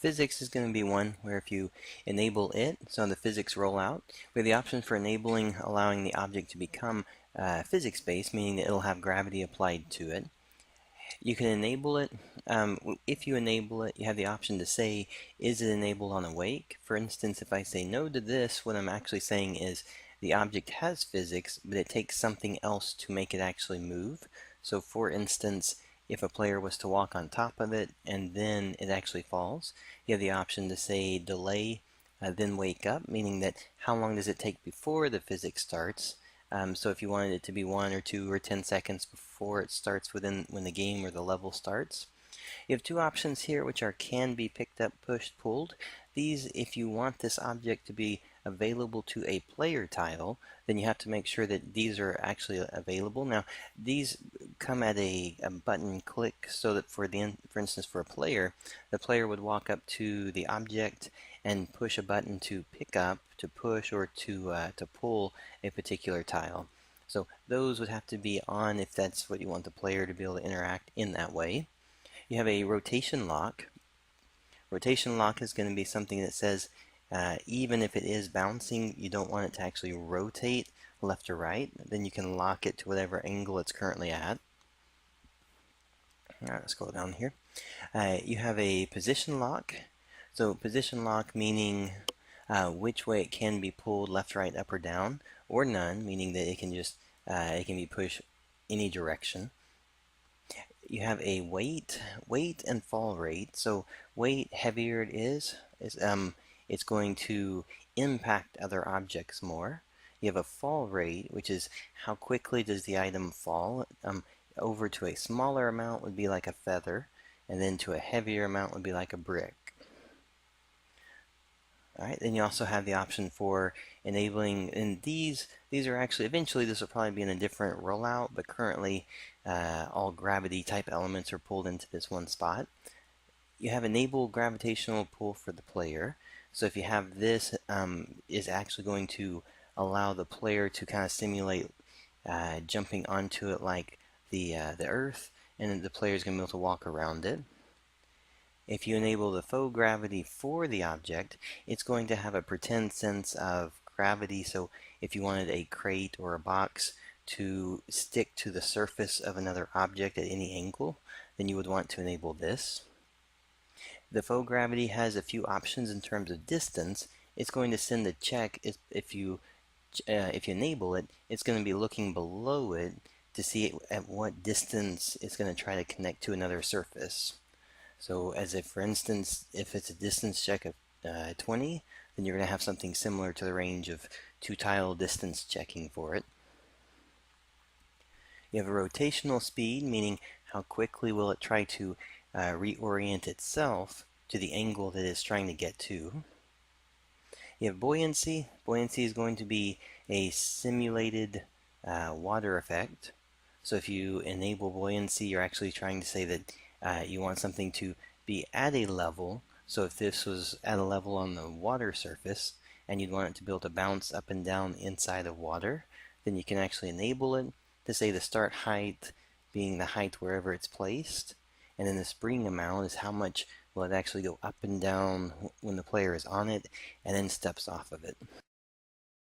physics is going to be one where if you enable it, so the physics rollout, we have the option for enabling allowing the object to become physics-based, meaning that it'll have gravity applied to it. You can enable it. If you enable it, you have the option to say, is it enabled on awake? For instance, if I say no to this, what I'm actually saying is the object has physics, but it takes something else to make it actually move. So for instance, if a player was to walk on top of it and then it actually falls, you have the option to say delay, then wake up, meaning that how long does it take before the physics starts? So if you wanted it to be 1 or 2 or 10 seconds before it starts when the game or the level starts. You have two options here which are can be picked up, pushed, pulled. These, if you want this object to be available to a player tile, then you have to make sure that these are actually available. Now, these come at a button click so that for instance, for a player, the player would walk up to the object and push a button to pick up, to push, or to pull a particular tile. So those would have to be on if that's what you want the player to be able to interact in that way. You have a rotation lock. Rotation lock is going to be something that says even if it is bouncing, you don't want it to actually rotate left or right. Then you can lock it to whatever angle it's currently at. All right, let's scroll down here. You have a position lock. So position lock meaning which way it can be pulled, left, right, up, or down, or none, meaning that it can just it can be pushed any direction. You have a weight and fall rate. So weight, heavier it is it's going to impact other objects more. You have a fall rate, which is how quickly does the item fall. Over to a smaller amount would be like a feather, and then to a heavier amount would be like a brick. Alright, then you also have the option for enabling, and these are actually, eventually this will probably be in a different rollout, but currently all gravity type elements are pulled into this one spot. You have enable gravitational pull for the player. So if you have this, is actually going to allow the player to kind of simulate jumping onto it like the Earth, and then the player is going to be able to walk around it. If you enable the faux gravity for the object, it's going to have a pretend sense of gravity. So if you wanted a crate or a box to stick to the surface of another object at any angle, then you would want to enable this. The faux gravity has a few options in terms of distance. It's going to send a check if you enable it. It's going to be looking below it to see at what distance it's going to try to connect to another surface. So as if, for instance, if it's a distance check of 20, then you're going to have something similar to the range of 2-tile distance checking for it. You have a rotational speed, meaning how quickly will it try to reorient itself to the angle that it's trying to get to. You have buoyancy. Buoyancy is going to be a simulated water effect. So if you enable buoyancy, you're actually trying to say that you want something to be at a level. So if this was at a level on the water surface and you'd want it to be able to bounce up and down inside of water, then you can actually enable it to say the start height being the height wherever it's placed, and then the spring amount is how much will it actually go up and down when the player is on it and then steps off of it.